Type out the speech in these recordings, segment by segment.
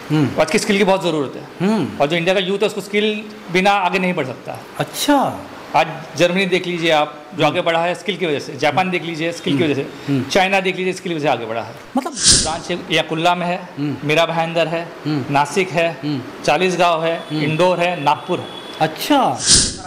आज की स्किल की बहुत ज़रूरत है। और जो इंडिया का यूथ है उसको स्किल बिना आगे नहीं बढ़ सकता। अच्छा, आज जर्मनी देख लीजिए आप, जो आगे बढ़ा है स्किल की वजह से। जापान देख लीजिए स्किल की वजह से। चाइना देख लीजिए स्किल की वजह से आगे बढ़ा है। मतलब ब्रांच याकुल्ला में है, मीरा भाईंदर है, नासिक है, चालीसगांव है, इंदौर है, नागपुर है। अच्छा,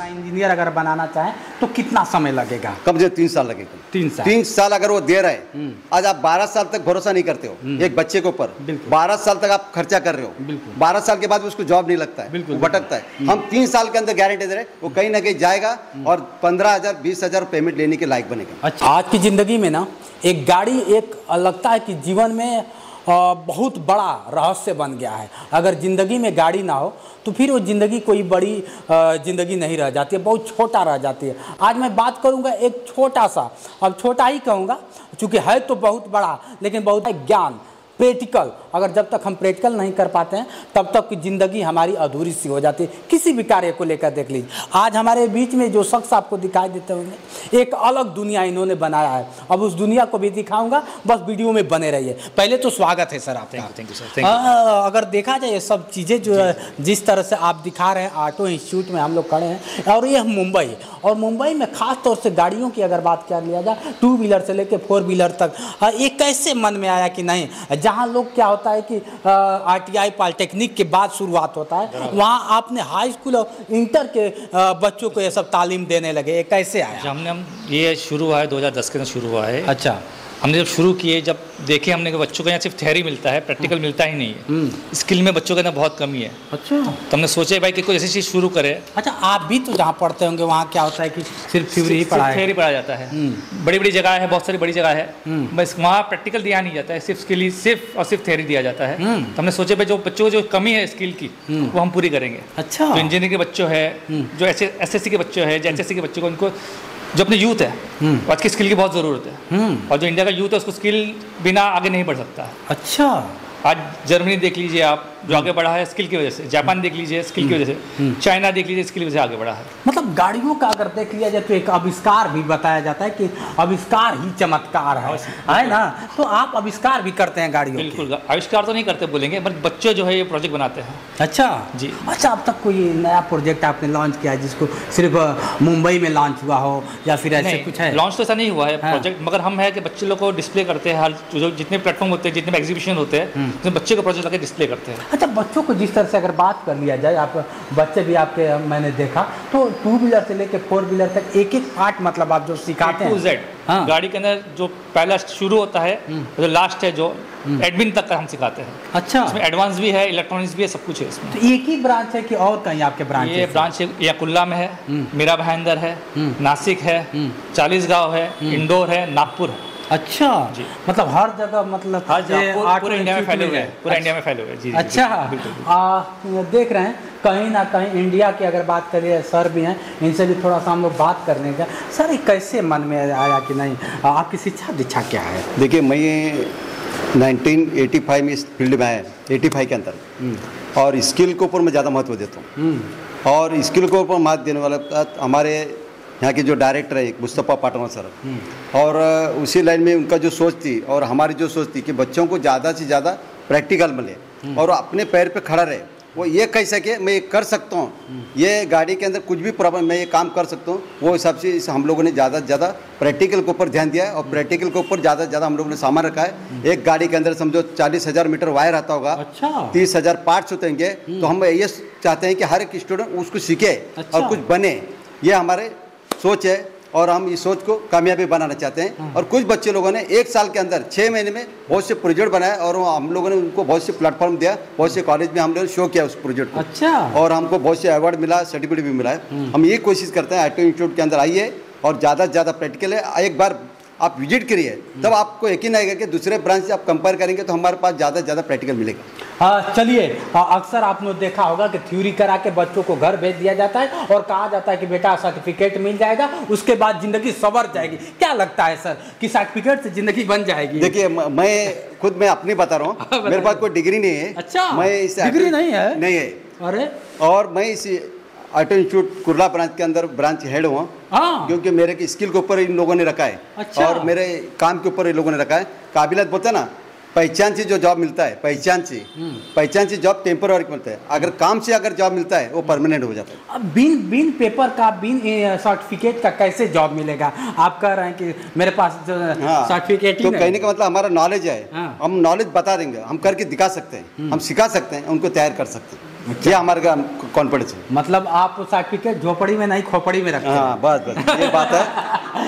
इंजीनियर अगर बनाना चाहें तो कितना समय लगेगा? कम से कम 3 साल लगेगा। 3 साल अगर वो दे रहे हैं। आज आप 12 साल तक भरोसा नहीं करते हो एक बच्चे के ऊपर। 12 साल तक आप खर्चा कर रहे हो। 12 साल के बाद उसको जॉब नहीं लगता है, वो भटकता है। हम 3 साल के अंदर गारंटी दे रहे हैं, वो कहीं ना कहीं जाएगा और 15,000 20,000 पेमेंट लेने के लायक बनेगा। अच्छा, आज की ज़िंदगी में ना एक गाड़ी एक लगता है कि जीवन में बहुत बड़ा रहस्य बन गया है। अगर ज़िंदगी में गाड़ी ना हो तो फिर वो ज़िंदगी कोई बड़ी ज़िंदगी नहीं रह जाती है, बहुत छोटा रह जाती है। आज मैं बात करूँगा एक छोटा सा, अब छोटा ही कहूँगा चूँकि है तो बहुत बड़ा, लेकिन बहुत ज्ञान प्रैक्टिकल। अगर जब तक हम प्रैक्टिकल नहीं कर पाते हैं तब तक की ज़िंदगी हमारी अधूरी सी हो जाती है। किसी भी कार्य को लेकर देख लीजिए, आज हमारे बीच में जो शख्स आपको दिखाई देते होंगे, एक अलग दुनिया इन्होंने बनाया है। अब उस दुनिया को भी दिखाऊंगा, बस वीडियो में बने रहिए। पहले तो स्वागत है सर आपका। Thank you sir. अगर देखा जाए ये सब चीज़ें जो जिस तरह से आप दिखा रहे हैं, ऑटो इंस्टीट्यूट में हम लोग खड़े हैं और ये मुंबई, और मुंबई में खास तौर से गाड़ियों की अगर बात कर लिया जाए, 2 व्हीलर से लेकर 4 व्हीलर तक, ये कैसे मन में आया कि नहीं, जहाँ लोग क्या होता है कि ITI पॉलिटेक्निक के बाद शुरुआत होता है, वहाँ आपने हाई स्कूल और इंटर के बच्चों को ये सब तालीम देने लगे, ये कैसे आया? ये शुरू हुआ है 2010 के अंदर शुरू हुआ है। अच्छा, हमने जब शुरू किए, जब देखे हमने कि बच्चों को यहाँ सिर्फ थ्योरी मिलता है, प्रैक्टिकल मिलता ही नहीं है। स्किल में बच्चों के अंदर बहुत कमी है। अच्छा, तो हमने सोचा भाई कि कोई ऐसी चीज़ शुरू करे। अच्छा, आप भी तो जहाँ पढ़ते होंगे वहाँ क्या होता है कि सिर्फ थ्योरी ही पढ़ाया, थ्योरी पढ़ाया जाता है। बड़ी बड़ी जगह है, बहुत सारी बड़ी जगह है, बस वहाँ प्रैक्टिकल दिया नहीं जाता है, सिर्फ स्किल ही सिर्फ और सिर्फ थ्योरी दिया जाता है। तो हमने सोचा भाई जो बच्चों को जो कमी है स्किल की वो हम पूरी करेंगे। अच्छा, जो इंजीनियरिंग के बच्चों है, जो SSC के बच्चों है, जो HSC के बच्चों को, उनको जो अपने यूथ है आज की स्किल की बहुत ज़रूरत है। और जो इंडिया का यूथ है उसको स्किल बिना आगे नहीं बढ़ सकता। अच्छा, आज जर्मनी देख लीजिए आप, जो आगे बढ़ा है स्किल की वजह से। जापान देख लीजिए स्किल की वजह से। चाइना देख लीजिए स्किल की वजह से आगे बढ़ा है। मतलब गाड़ियों का अगर देख लिया जाए तो एक आविष्कार भी बताया जाता है कि आविष्कार ही चमत्कार है ना? तो आप आविष्कार भी करते हैं गाड़ियों? बिल्कुल, आविष्कार तो नहीं करते बोलेंगे, बट बच्चे जो है ये प्रोजेक्ट बनाते हैं। अच्छा जी। अच्छा, अब तक कोई नया प्रोजेक्ट आपने लॉन्च किया है जिसको सिर्फ मुंबई में लॉन्च हुआ हो या फिर ऐसे कुछ है? लॉन्च तो ऐसा नहीं हुआ है प्रोजेक्ट, मगर हम है कि बच्चे लोग को डिस्प्ले करते हैं। हर जो जितने प्लेटफॉर्म होते हैं, जितने एग्जीबिशन होते हैं, उसमें बच्चे को प्रोजेक्ट लगा डिस्प्ले करते हैं। अच्छा, बच्चों को जिस तरह से अगर बात कर लिया जाए, आप बच्चे भी आपके मैंने देखा तो 2 व्हीलर से लेकर 4 व्हीलर तक एक एक पार्ट मतलब आप जो सिखाते हैं, A to Z। हाँ। गाड़ी के अंदर जो पहला शुरू होता है, जो लास्ट है, जो एडमिन तक का हम सिखाते हैं। अच्छा, इसमें एडवांस भी है, इलेक्ट्रॉनिक्स भी है, सब कुछ है इसमें। तो एक ही ब्रांच है कि और कहीं आपके ब्रांच? ये ब्रांच याकुल्ला में है, मीरा भाईंदर है, नासिक है, चालीसगांव है, इंदौर है, नागपुर है। अच्छा जी, मतलब हर जगह, मतलब पूरे इंडिया में फैले हुए हैं, पूरे इंडिया में फैले हुए हैं। जी, अच्छा, देख रहे हैं कहीं ना कहीं इंडिया की अगर बात करिए, सर भी हैं, इनसे भी थोड़ा सा हम लोग बात करने का। सर, कैसे मन में आया कि नहीं, आपकी शिक्षा दीक्षा क्या है? देखिए, मैं 1985 में इस फील्ड में आया, 85 के अंदर, और स्किल के ऊपर मैं ज़्यादा महत्व देता हूँ। और स्किल के ऊपर महत्व देने वाला हमारे यहाँ के जो डायरेक्टर है मुस्तफ़ा पाटवा सर, और उसी लाइन में उनका जो सोच थी और हमारी जो सोच थी कि बच्चों को ज़्यादा से ज़्यादा प्रैक्टिकल मिले और अपने पैर पे खड़ा रहे, वो ये कह सके मैं ये कर सकता हूँ, ये गाड़ी के अंदर कुछ भी प्रॉब्लम, मैं ये काम कर सकता हूँ। वो हिसाब से हम लोगों ने ज़्यादा से ज़्यादा प्रैक्टिकल के ऊपर ध्यान दिया है, और प्रैक्टिकल के ऊपर ज़्यादा से ज़्यादा हम लोगों ने सामान रखा है। एक गाड़ी के अंदर समझो 40,000 मीटर वायर आता होगा। अच्छा। 30,000 पार्ट्स होते हैं। तो हम ये चाहते हैं कि हर एक स्टूडेंट उसको सीखे और कुछ बने, ये हमारे सोच है, और हम इस सोच को कामयाबी बनाना चाहते हैं। और कुछ बच्चे लोगों ने 1 साल के अंदर 6 महीने में बहुत से प्रोजेक्ट बनाए, और हम लोगों ने उनको बहुत से प्लेटफॉर्म दिया, बहुत से कॉलेज में हम लोगों ने शो किया उस प्रोजेक्ट को। अच्छा। और हमको बहुत से अवार्ड मिला, सर्टिफिकेट भी मिला है। हम ये कोशिश करते हैं ITI इंस्टीट्यूट के अंदर आइए और ज़्यादा से ज़्यादा प्रैक्टिकल है, एक बार आप विजिट करिए, तब आपको यकीन आएगा कि दूसरे ब्रांच से आप कंपेयर करेंगे तो हमारे पास ज़्यादा से ज़्यादा प्रैक्टिकल मिलेगा। चलिए, अक्सर आपने देखा होगा कि थ्योरी करा के बच्चों को घर भेज दिया जाता है और कहा जाता है कि बेटा सर्टिफिकेट मिल जाएगा, उसके बाद जिंदगी संवर जाएगी। क्या लगता है सर कि सर्टिफिकेट से जिंदगी बन जाएगी? देखिए, मैं अपनी बता रहा हूँ, मेरे पास कोई डिग्री नहीं है। अच्छा, मैं इस डिग्री नहीं है? नहीं है। अरे, और मैं इस ITI इंस्टीट्यूट कुर्ला ब्रांच के अंदर ब्रांच हेड हुआ, क्योंकि मेरे स्किल के ऊपर इन लोगों ने रखा है। अच्छा। और मेरे काम के ऊपर इन लोगों ने रखा है। काबिलियत बोलते हैं ना, पहचान से जो जॉब मिलता है, पहचान से जॉब टेम्पररी मिलता है। अगर काम से अगर जॉब मिलता है वो परमानेंट हो जाता है। अब बिन पेपर का, बिन सर्टिफिकेट का कैसे जॉब मिलेगा? आप कह रहे हैं कि मेरे पास सर्टिफिकेट ही तो नहीं। कहने का मतलब हमारा नॉलेज है, हम नॉलेज बता देंगे, हम करके दिखा सकते हैं, हम सिखा सकते हैं, उनको तैयार कर सकते हैं। ये हमारे का कॉन्फिडेंस है। मतलब आप सर्टिफिकेट झोपड़ी में नहीं खोपड़ी में रखते हैं। हाँ, बस ये बात है।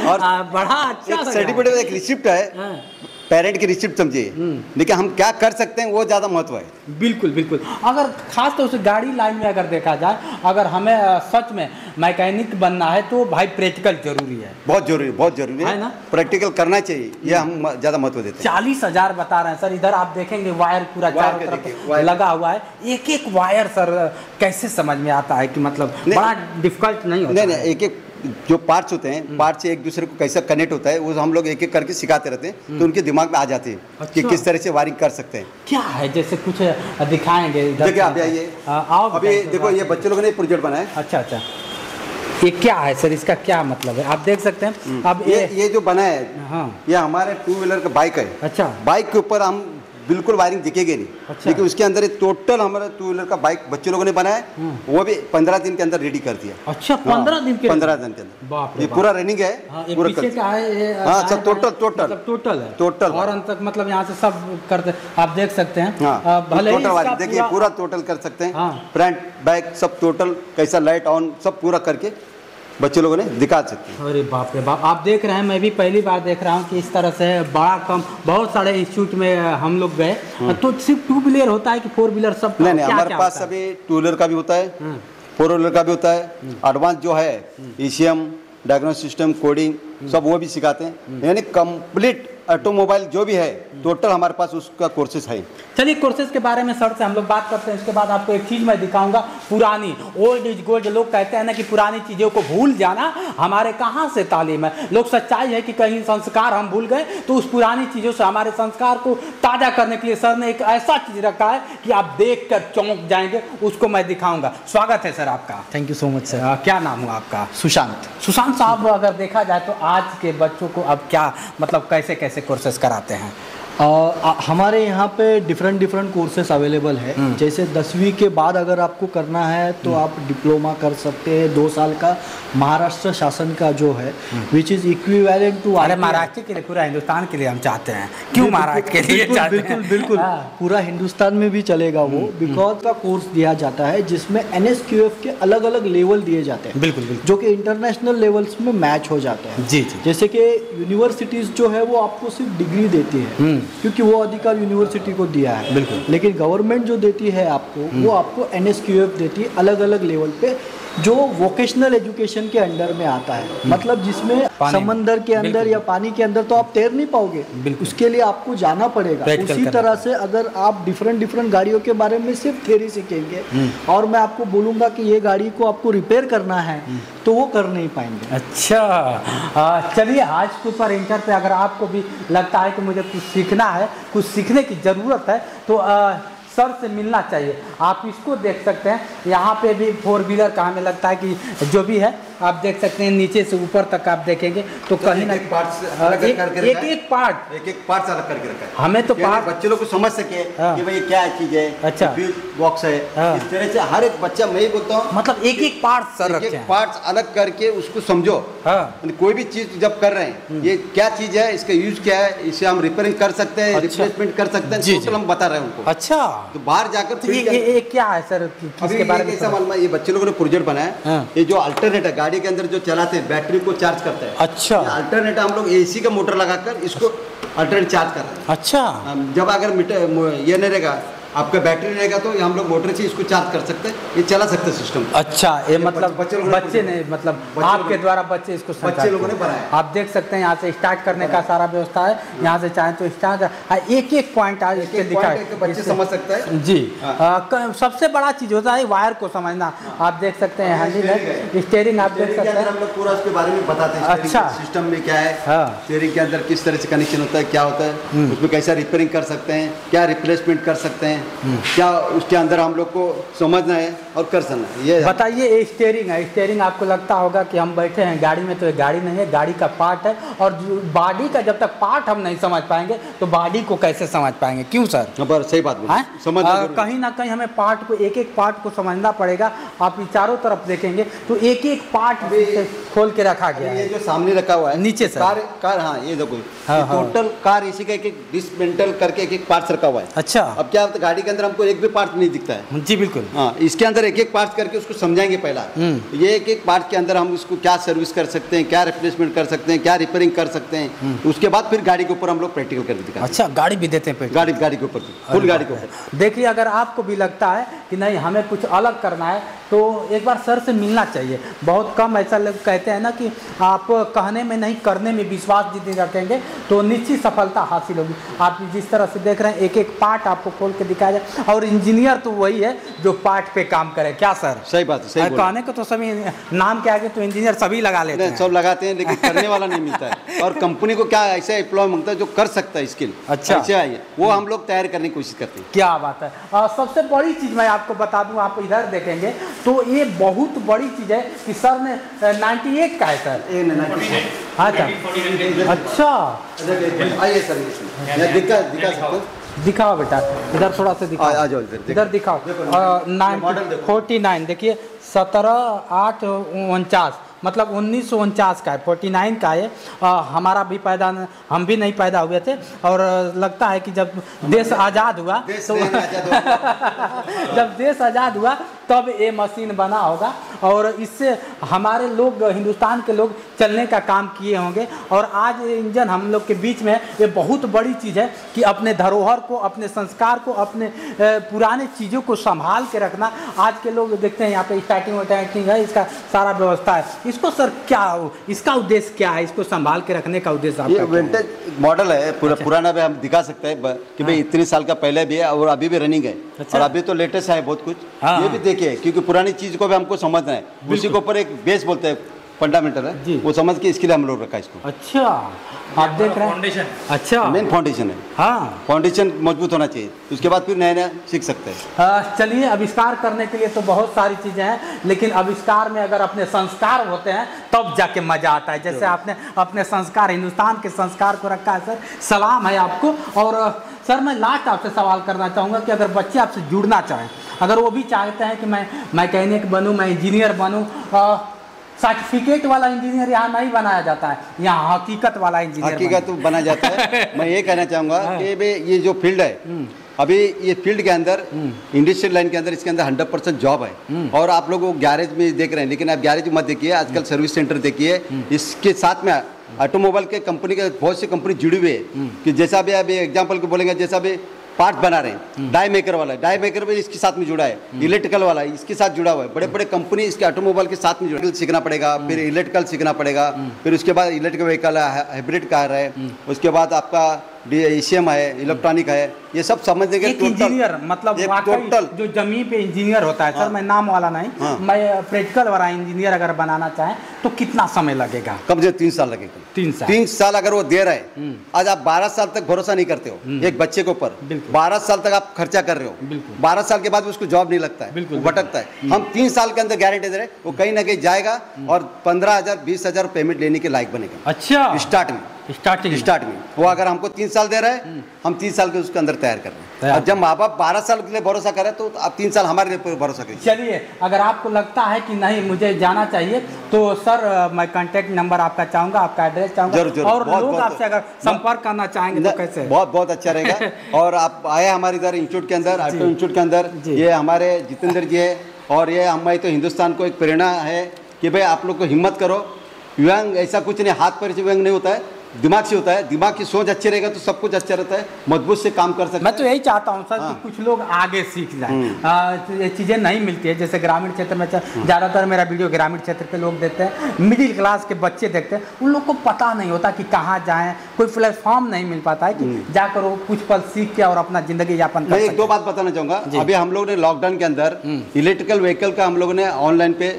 और बड़ा अच्छा सर्टिफिकेट एक रिसिप्ट है, पेरेंट की रिसिप्ट समझिए, लेकिन हम क्या कर सकते हैं वो ज़्यादा महत्व है। बिल्कुल बिल्कुल। अगर खास तौर से गाड़ी लाइन में अगर देखा जाए, अगर हमें सच में मैकेनिक बनना है तो भाई प्रैक्टिकल जरूरी है, बहुत जरूरी है ना। प्रैक्टिकल करना चाहिए, ये हम ज़्यादा महत्व देते हैं। 40,000 बता रहे हैं सर। इधर आप देखेंगे वायर पूरा चारों तरफ लगा हुआ है, एक एक वायर सर कैसे समझ में आता है कि मतलब बड़ा डिफिकल्ट नहीं होता? नहीं, एक एक जो पार्ट्स होते हैं, पार्ट से एक दूसरे को कैसे कनेक्ट होता है वो हम लोग एक एक करके सिखाते रहते हैं, तो उनके दिमाग में आ जाते हैं कि किस तरह से वायरिंग कर सकते हैं। क्या है, जैसे कुछ दिखाएंगे? देखिए आप आइए, अभी देखो ये बच्चे लोगों ने प्रोजेक्ट बनाया। अच्छा, ये क्या है सर, इसका क्या मतलब है? आप देख सकते हैं। अब ये जो बना है, ये हमारे 2 व्हीलर का बाइक है। अच्छा, बाइक के ऊपर हम बिल्कुल वायरिंग दिखेगी नहीं। अच्छा। लेकिन उसके अंदर टोटल हमारा 2 व्हीलर का बाइक बच्चे लोगों ने बनाया, वो भी 15 दिन के अंदर रेडी कर दिया। अच्छा, 15 दिन के 15 दिन के अंदर ये पूरा रनिंग है। पूरा पीछे का है। हाँ, सब टोटल है टोटल और अंत तक मतलब यहाँ से सब करते आप देख सकते हैं। भले टोटल वायरिंग देखिए, पूरा टोटल कर सकते हैं। फ्रंट बैक सब टोटल, कैसा लाइट ऑन सब पूरा करके बच्चे लोगों ने दिखा सकते हैं। अरे बाप रे बाप, आप देख रहे हैं, मैं भी पहली बार देख रहा हूँ कि इस तरह से बड़ा कम। बहुत सारे इंस्टीट्यूट में हम लोग गए तो सिर्फ 2 व्हीलर होता है कि 4 व्हीलर सब? नहीं, हमारे पास अभी 2 व्हीलर का भी होता है, 4 व्हीलर का भी होता है। एडवांस जो है ECM, डायग्नोस्टिक सिस्टम, कोडिंग सब वो भी सिखाते हैं। यानी कंप्लीट ऑटोमोबाइल जो भी है टोटल हमारे पास उसका कोर्सेज है। चलिए कोर्सेज के बारे में सर से हम लोग बात करते हैं। इसके बाद आपको एक चीज़ मैं दिखाऊंगा, पुरानी ओल्ड इज गोल्ड। लोग कहते हैं ना कि पुरानी चीज़ों को भूल जाना हमारे कहाँ से तालीम है। लोग सच्चाई है कि कहीं संस्कार हम भूल गए, तो उस पुरानी चीज़ों से हमारे संस्कार को ताज़ा करने के लिए सर ने एक ऐसा चीज़ रखा है कि आप देख कर चौंक जाएंगे, उसको मैं दिखाऊंगा। स्वागत है सर आपका। Thank you so much sir. क्या नाम हुआ आपका? सुशांत साहब, अगर देखा जाए तो आज के बच्चों को अब क्या मतलब कैसे कैसे कोर्सेज कराते हैं? हमारे यहाँ पे डिफरेंट कोर्सेस अवेलेबल है। जैसे 10वीं के बाद अगर आपको करना है तो आप डिप्लोमा कर सकते हैं 2 साल का, महाराष्ट्र शासन का जो है विच इज़ इक्विवेलेंट टू। अरे महाराष्ट्र के लिए, पूरा हिंदुस्तान के लिए हम चाहते हैं। क्यों महाराष्ट्र के लिए? बिल्कुल पूरा हिंदुस्तान में भी चलेगा वो, बिकॉज का कोर्स दिया जाता है जिसमें NSQF के अलग अलग लेवल दिए जाते हैं। बिल्कुल जो कि इंटरनेशनल लेवल्स में मैच हो जाते हैं। जी। जैसे कि यूनिवर्सिटीज़ जो है वो आपको सिर्फ डिग्री देती है क्योंकि वो अधिकार यूनिवर्सिटी को दिया है। बिल्कुल। लेकिन गवर्नमेंट जो देती है आपको, वो आपको NSQF देती है अलग अलग लेवल पे, जो वोकेशनल एजुकेशन के अंडर में आता है। मतलब जिसमें समंदर के अंदर या पानी के अंदर तो आप तैर नहीं पाओगे, उसके लिए आपको जाना पड़ेगा। उसी तरह से अगर आप डिफरेंट गाड़ियों के बारे में सिर्फ थ्योरी सीखेंगे और मैं आपको बोलूँगा कि ये गाड़ी को आपको रिपेयर करना है तो वो कर नहीं पाएंगे। अच्छा, चलिए आज के ऊपर इंटर पे अगर आपको भी लगता है कि मुझे कुछ सीखना है, कुछ सीखने की ज़रूरत है, तो सर से मिलना चाहिए। आप इसको देख सकते हैं, यहाँ पे भी 4 व्हीलर का हमें लगता है कि जो भी है आप देख सकते हैं, नीचे से ऊपर तक आप देखेंगे तो कहीं ना एक पार्ट अलग करके रखा है। हमें तो पार्ट बच्चे लोग को समझ सके कि भाई क्या चीज है। अच्छा, बॉक्स है। इस तरह से हर एक बच्चा, मैं ही बोलता हूँ, मतलब एक पार्ट सर रखे हैं। पार्ट्स अलग करके उसको समझो। कोई भी चीज जब कर रहे हैं, ये क्या चीज है, इसका यूज क्या है, इसे हम रिपेयरिंग कर सकते हैं, रिप्लेसमेंट कर सकते हैं, टोटल हम बता रहे हैं उनको। अच्छा, तो बाहर जाकर तो ये क्या है सर, किसके बारे में? कैसा मालूम है, ये बच्चे लोगों ने प्रोजेक्ट बनाया। ये जो अल्टरनेट है, गाड़ी के अंदर जो चलाते हैं, बैटरी को चार्ज करता है। अच्छा, अल्टरनेट हम लोग AC का मोटर लगाकर इसको अल्टरनेट चार्ज कर रहे हैं। अच्छा, जब अगर ये नहीं रहेगा, आपका बैटरी रहेगा, तो हम लोग मोटर से इसको चार्ज कर सकते हैं, ये चला सकते हैं सिस्टम। अच्छा, ये मतलब बच्चे ने मतलब आपके द्वारा बच्चे इसको बच्चे लोगों ने बनाया। आप देख सकते हैं यहाँ से स्टार्ट करने का सारा व्यवस्था है। यहाँ से चाहे तो स्टार्ट, एक पॉइंट आज इसके लिखा है, बच्चे समझ सकता है। जी। सबसे बड़ा चीज होता है वायर को समझना। आप देख सकते हैं हैंडल है, स्टीयरिंग आप देख सकते हैं, हम लोग पूरा उसके बारे में बताते हैं। अच्छा, सिस्टम में क्या है, स्टीयरिंग के अंदर किस तरह से कनेक्शन होता है, क्या होता है, उसमें कैसा रिपेयरिंग कर सकते हैं, क्या रिप्लेसमेंट कर सकते हैं, क्या उसके अंदर हम लोग को समझना है और कर सकना है। ये बताइए, स्टीयरिंग है, स्टीयरिंग आपको लगता होगा कि हम बैठे हैं गाड़ी में, तो ये गाड़ी नहीं है, गाड़ी का पार्ट है। और बॉडी का जब तक पार्ट हम नहीं समझ पाएंगे तो बॉडी को कैसे समझ पाएंगे? क्यों सर? सही बात है, समझ कहीं ना कहीं हमें पार्ट को, एक एक पार्ट को समझना पड़ेगा। आप चारों तरफ देखेंगे तो एक एक पार्ट खोल के रखा गया है। ये जो सामने रखा हुआ है नीचे सर कार हाँ, ये देखो टोटल कार इसी का एक एक डिसमेंटल करके एक एक पार्ट्स रखा हुआ है। अच्छा, अब क्या होता है, गाड़ी के अंदर हमको एक भी पार्ट नहीं दिखता है। जी बिल्कुल। हाँ, इसके अंदर एक एक पार्ट करके उसको समझाएंगे पहला। ये एक एक पार्ट के अंदर हम उसको क्या सर्विस कर सकते हैं, क्या रिप्लेसमेंट कर सकते हैं, क्या रिपेयरिंग कर सकते हैं, उसके बाद फिर गाड़ी के ऊपर हम लोग प्रैक्टिकल करके दिखाते हैं। अच्छा, गाड़ी भी देते हैं? गाड़ी के ऊपर, फुल गाड़ी के ऊपर। देखिए, अगर आपको भी लगता है कि नहीं हमें कुछ अलग करना है तो एक बार सर से मिलना चाहिए। बहुत कम ऐसा लोग कहते हैं ना कि आप कहने में नहीं करने में विश्वास जितनी रखेंगे तो निश्चित सफलता हासिल होगी। आप जिस तरह से देख रहे हैं एक एक पार्ट आपको खोल के दिखाया जाए, और इंजीनियर तो वही है जो पार्ट पे काम करे। क्या सर? सही बात है, सही कहने को तो सभी नाम के आगे तो इंजीनियर सभी लगा लेते हैं, सब लगाते हैं, लेकिन करने वाला नहीं मिलता है। और कंपनी को क्या ऐसा एम्प्लॉय मांगता है जो कर सकता है स्किल। अच्छा, वो हम लोग तैयार करने की कोशिश करते हैं। क्या बात है। सबसे बड़ी चीज़ मैं आपको बता दूं, आप इधर देखेंगे तो ये बहुत बड़ी चीज़ है कि सर ने 98 का है सर। अच्छा, आइए सर, दिखा सकते हो? दिखाओ बेटा, इधर थोड़ा सा दिखाओ। आ जाओ इधर दिखाओ। 49 देखिए, 17/8/49 मतलब 1949 का है, 49 का है। हमारा भी हम भी नहीं पैदा हुए थे। और लगता है कि जब देश आज़ाद हुआ तो जब देश आज़ाद हुआ तब ये मशीन बना होगा, और इससे हमारे लोग, हिंदुस्तान के लोग चलने का काम किए होंगे। और आज ये इंजन हम लोग के बीच में, ये बहुत बड़ी चीज़ है कि अपने धरोहर को, अपने संस्कार को, अपने पुराने चीज़ों को संभाल के रखना। आज के लोग देखते हैं यहाँ पे स्टार्टिंग है, इसका सारा व्यवस्था है। इसको सर क्या, इसका उद्देश्य क्या है? इसको संभाल के रखने का उद्देश्य आपका? ये विंटेज मॉडल है, पुराना भी हम दिखा सकते हैं कि भाई इतने साल का पहले भी है और अभी भी रनिंग है। अच्छा। और अभी तो लेटेस्ट है बहुत कुछ। ये भी देखिए, क्योंकि पुरानी चीज को भी हमको समझना है, उसी के ऊपर एक बेस बोलते हैं, फंडामेंटल है, वो समझ के इसके लिए हम लोग रखा है इसको। अच्छा, आप देख रहे हैं फाउंडेशन। अच्छा, मेन फाउंडेशन है। हाँ, फाउंडेशन मजबूत होना चाहिए, उसके बाद फिर नया नया सीख सकते हैं। चलिए, आविष्कार करने के लिए तो बहुत सारी चीज़ें हैं, लेकिन आविष्कार में अगर अपने संस्कार होते हैं तब जाके मज़ा आता है। जैसे आपने अपने संस्कार, हिंदुस्तान के संस्कार को रखा है सर, सलाम है आपको। और सर, मैं लास्ट आपसे सवाल करना चाहूँगा कि अगर बच्चे आपसे जुड़ना चाहें, अगर वो भी चाहते हैं कि मैं मैकेनिक बनूँ, मैं इंजीनियर बनूँ, सर्टिफिकेट वाला इंजीनियर यहाँ नहीं बनाया जाता है, यहाँ हकीकत वाला इंजीनियर हकीकत तो बना जाता है। मैं ये कहना चाहूँगा कि भाई ये जो फील्ड है, अभी ये फील्ड के अंदर, इंडस्ट्रियल लाइन के अंदर, इसके अंदर 100% जॉब है। और आप लोग वो गैरेज में देख रहे हैं, लेकिन आप गैरेज मत देखिए, आजकल सर्विस सेंटर देखिए। इसके साथ में ऑटोमोबाइल के कंपनी के बहुत सी कंपनी जुड़ी हुई है कि जैसा भी अभी एग्जाम्पल को बोलेंगे, जैसा भी पार्ट बना रहे हैं, डाई मेकर वाला, डाई मेकर भी इसके साथ में जुड़ा है, इलेक्ट्रिकल वाला इसके साथ जुड़ा हुआ है। बड़े बड़े कंपनी इसके ऑटोमोबाइल के साथ में जुड़ा है। सीखना पड़ेगा, फिर इलेक्ट्रिकल सीखना पड़ेगा, फिर उसके बाद इलेक्ट्रिकल व्हीकल है, हाइब्रिड कार है, उसके बाद आपका ECM है, इलेक्ट्रॉनिक है, ये सब समझने के इंजीनियर मतलब टोटल जो जमीन पे इंजीनियर होता है। सर, मैं नाम वाला नहीं, मैं प्रैक्टिकल वाला इंजीनियर अगर बनाना चाहें तो कितना समय लगेगा? कम से कम 3 साल लगेगा। 3 साल अगर वो दे रहे हैं, आज आप 12 साल तक भरोसा नहीं करते हो एक बच्चे के ऊपर, 12 साल तक आप खर्चा कर रहे हो, 12 साल के बाद उसको जॉब नहीं लगता है, वो भटकता है। हम 3 साल के अंदर गारंटी दे रहे हैं, वो कहीं ना कहीं जाएगा और 15,000 20,000 पेमेंट लेने के लायक बनेगा। अच्छा, स्टार्ट में वो अगर हमको 3 साल दे रहे हैं, हम 3 साल के उसके अंदर तैयार कर रहे हैं। और जब माँ बाप 12 साल के लिए भरोसा करें तो आप 3 साल हमारे लिए भरोसा करिए। चलिए, अगर आपको लगता है कि नहीं मुझे जाना चाहिए तो सर, मैं कांटेक्ट नंबर आपका चाहूँगा, आपका एड्रेस चाहूँगा। जरूर, और लोग आपसे अगर संपर्क करना चाहेंगे तो कैसे? बहुत अच्छा रहेगा। और आप आए हमारे इधर इंस्टीट्यूट के अंदर, ऑटो इंस्टीट्यूट के अंदर, ये हमारे जितेंद्र जी है। और ये हमारी तो हिंदुस्तान को एक प्रेरणा है कि भाई आप लोग को हिम्मत करो। व्यंग ऐसा कुछ नहीं, हाथ पैर से व्यंग नहीं होता है, दिमाग से होता है। दिमाग की सोच अच्छी रहेगा तो सब कुछ अच्छा रहता है, मजबूत से काम कर सकते हैं। मैं तो यही चाहता हूँ सर कि कुछ लोग आगे सीख जाएं। ये चीज़ें नहीं मिलती है, जैसे ग्रामीण क्षेत्र में ज़्यादातर मेरा वीडियो ग्रामीण क्षेत्र के लोग देखते हैं, मिडिल क्लास के बच्चे देखते हैं, उन लोग को पता नहीं होता कि कहाँ जाएं, कोई प्लेटफॉर्म नहीं मिल पाता है कि जाकर वो कुछ पल सीख के और अपना जिंदगी यापन कर। मैं 1-2 बात बताना चाहूँगा। अभी हम लोग ने लॉकडाउन के अंदर इलेक्ट्रिकल व्हीकल का हम लोगों ने ऑनलाइन पे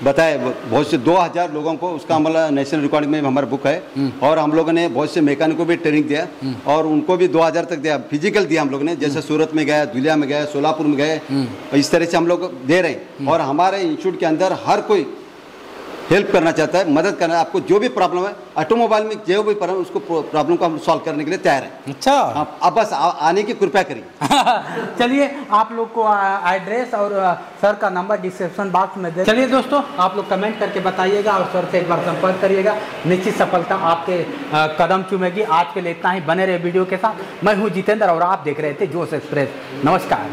बताए बहुत से 2000 लोगों को उसका मतलब नेशनल रिकॉर्डिंग में हमारा बुक है। और हम लोगों ने बहुत से मैकेनिक को भी ट्रेनिंग दिया और उनको भी 2000 तक दिया, फिजिकल दिया हम लोग ने, जैसे सूरत में गए, धुलिया में गए, सोलापुर में गए, इस तरह से हम लोग दे रहे हैं। और हमारे इंस्टीट्यूट के अंदर हर कोई हेल्प करना चाहता है, मदद करना है। आपको जो भी प्रॉब्लम है ऑटोमोबाइल में, जो भी प्रॉब्लम, उसको प्रॉब्लम को हम सॉल्व करने के लिए तैयार हैं। अच्छा, अब बस आने की कृपया करिए। चलिए, आप लोग को एड्रेस और सर का नंबर डिस्क्रिप्शन बॉक्स में दे। चलिए दोस्तों, आप लोग कमेंट करके बताइएगा और सर से एक बार संपर्क करिएगा, निश्चित सफलता आपके कदम चूमेगी। आज के लिए इतना ही, बने रहे वीडियो के साथ। मैं हूँ जितेंद्र और आप देख रहे थे जोश एक्सप्रेस। नमस्कार।